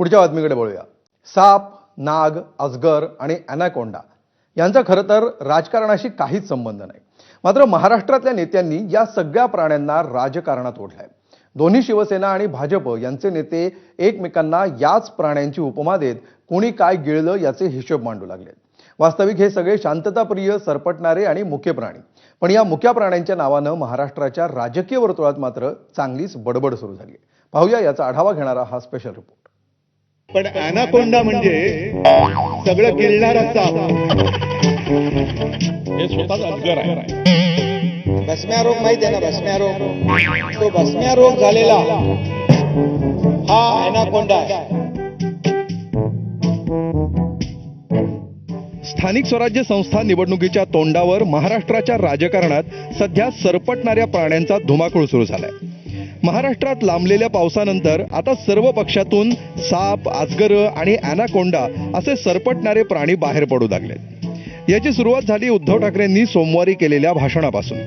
पुढच्या बातमीकडे वळूया। साप, नाग, अजगर आणि ॲनाकोंडा यांचा खरं तर राजकारणाशी काहीच संबंध नाही। मात्र महाराष्ट्रातल्या नेत्यांनी या सगळ्या प्राण्यांना राजकारणात ओढलंय। दोन्ही शिवसेना आणि भाजप यांचे नेते एकमेकांना याच प्राण्यांची उपमा देत कोणी काय गिळलं याचे हिशोब मांडू लागले। वास्तविक हे सगळे शांतताप्रिय, सरपटणारे आणि मुके प्राणी। पण या मुक्या प्राण्यांच्या नावानं महाराष्ट्राच्या राजकीय वर्तुळात मात्र चांगलीच बडबड सुरू झाली। पाहूया याचा आढावा घेणारा हा स्पेशल रिपोर्ट। पण ॲनाकोंडा म्हणजे सगळं गिळणारा साप। हे स्वतःच अजगर आहे। भस्म्या रोग माहिती आहे ना, भस्म्या रोग, तो भस्म्या रोग झालेला हा ॲनाकोंडा आहे। स्थानिक स्वराज्य संस्था निवडणुकीच्या तोंडावर महाराष्ट्राच्या राजकारणात सध्या सरपटणाऱ्या प्राण्यांचा धुमाकूळ सुरू झालाय। महाराष्ट्रात लांबलेल्या पावसानंतर आता सर्व पक्षातून साप, अजगर आणि ॲनाकोंडा असे सरपटणारे प्राणी बाहेर पडू लागलेत। याची सुरुवात झाली उद्धव ठाकरेंनी सोमवारी केलेल्या भाषणापासून।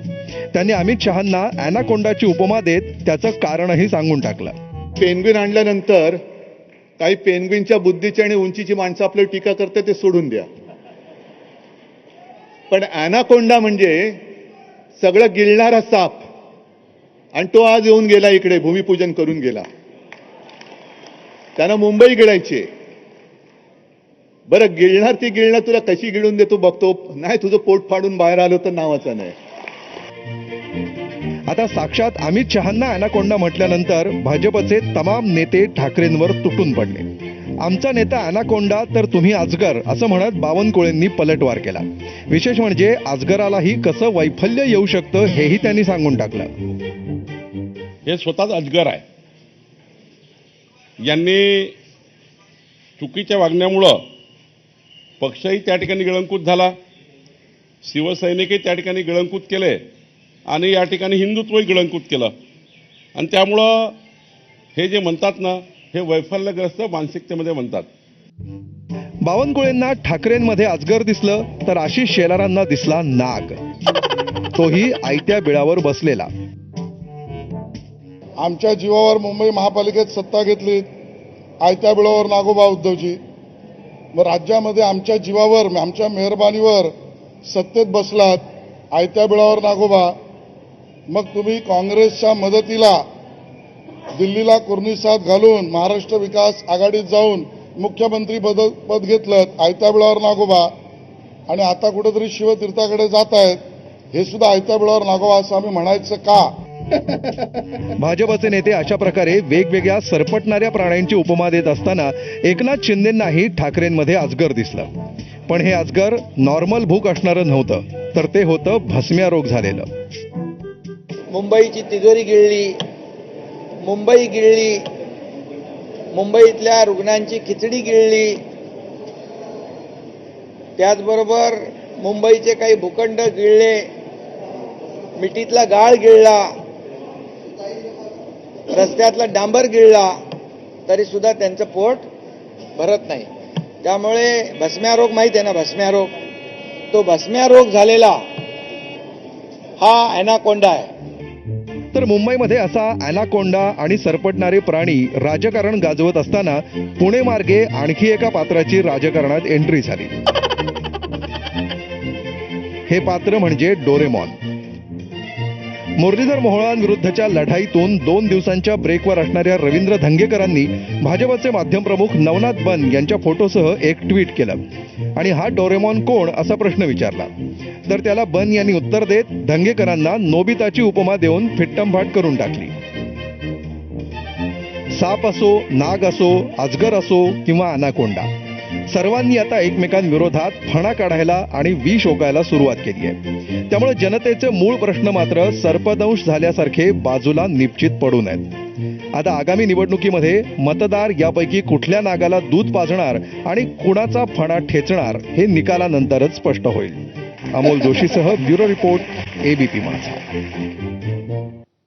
त्यांनी अमित शहांना ॲनाकोंडाची उपमा देत त्याचं कारणही सांगून टाकलं। पेंग्विन आणल्यानंतर काही पेंग्विनच्या बुद्धीची आणि उंचीची माणसं आपली टीका करते, ते सोडून द्या। पण ॲनाकोंडा म्हणजे सगळं गिळणारा साप, आणि तो आज येऊन गेला इकडे, भूमिपूजन करून गेला। त्यानं मुंबई गिळायची। बरं, गिळणार ती गिळणार, तुला कशी गिळून देतो बघतो। नाही, तुझं पोट फाडून बाहेर आलं तर नावाचं नाही। आता साक्षात अमित शहांना ॲनाकोंडा म्हटल्यानंतर भाजपचे तमाम नेते ठाकरेंवर तुटून पडले। आमचा नेता ॲनाकोंडा तर तुम्ही अजगर असं म्हणत बावनकुळेंनी पलटवार केला। विशेष म्हणजे अजगरालाही कसं वैफल्य येऊ शकतं हेही त्यांनी सांगून टाकलं। हे स्वतःच अजगर आहे। यांनी चुकीच्या वागण्यामुळं पक्षही त्या ठिकाणी गिळंकृत झाला, शिवसैनिकही त्या ठिकाणी गिळंकृत केले आणि या ठिकाणी हिंदुत्वही गिळंकृत केलं। आणि त्यामुळं हे जे म्हणतात ना, हे वैफल्यग्रस्त मानसिकतेमध्ये म्हणतात। बावनकुळेंना ठाकरेंमध्ये अजगर दिसलं तर आशिष शेलारांना दिसला नाग, तोही आयत्या बिळावर बसलेला। आमच्या जीवावर मुंबई महापालिकेत सत्ता घेतली, आयत्या बिळावर नागोबा उद्धवजी। मग राज्यामध्ये आमच्या जीवावर, आमच्या मेहरबानीवर सत्तेत बसलात, आयत्या बिळावर नागोबा। मग तुम्ही काँग्रेसच्या मदतीला दिल्लीला कुर्निसात घालून महाराष्ट्र विकास आघाडीत जाऊन मुख्यमंत्री पद घेतलं, आयत्या बिळावर नागोबा। आणि आता कुठेतरी शिवतीर्थाकडे जात आहेत, हे सुद्धा आयत्या बिळावर नागोबा असं आम्ही म्हणायचं का? भाजपचे नेते अशा प्रकारे वेगवेगळ्या सरपटणाऱ्या प्राण्यांची उपमा देत असताना एकनाथ शिंदेंनाही ठाकरेंमध्ये अजगर दिसलं। पण हे अजगर नॉर्मल भूक असणारं नव्हतं, तर ते होतं भस्म्या रोग झालेलं। मुंबईची तिजोरी गिळली, मुंबई गिळली, मुंबईतल्या रुग्णांची खिचडी गिळली, त्याचबरोबर मुंबईचे काही भूखंड गिळले, मिठीतला गाळ गिळला, रस्त्यातला डांबर गिळला, तरी सुद्धा त्यांचं पोट भरत नाही। त्यामुळे भस्म्या रोग माहिती आहे ना, भस्म्या रोग, तो भस्म्या रोग झालेला हा ॲनाकोंडा आहे। तर मुंबईमध्ये असा ॲनाकोंडा आणि सरपटणारे प्राणी राजकारण गाजवत असताना पुणे मार्गे आणखी एका पात्राची राजकारणात एंट्री झाली। हे पात्र म्हणजे डोरेमॉन। मुरलीधर मोहोळांविरुद्धच्या लढाईतून 2 दिवसांच्या ब्रेकवर असणाऱ्या रवींद्र धंगेकरांनी भाजपचे माध्यम प्रमुख नवनाथ बन यांच्या फोटोसह एक ट्विट केलं आणि हा डोरेमॉन कोण असा प्रश्न विचारला। तर त्याला बन यांनी उत्तर देत धंगेकरांना नोबिताची उपमा देऊन फिट्टमफाट करून टाकली। साप असो, नाग असो, अजगर असो किंवा ॲनाकोंडा, सर्वांनी आता एकमेकांविरोधात फणा काढायला आणि विष ओकायला सुरुवात केली आहे। त्यामुळे जनतेचे मूळ प्रश्न मात्र सर्पदंश झाल्यासारखे बाजूला निश्चित पडू नयेत। आता आगामी निवडणुकीमध्ये मतदार यापैकी कुठल्या नागाला दूध पाजणार आणि कुणाचा फणा ठेचणार हे निकालानंतरच स्पष्ट होईल। अमोल जोशीसह ब्युरो रिपोर्ट, एबीपी माझा।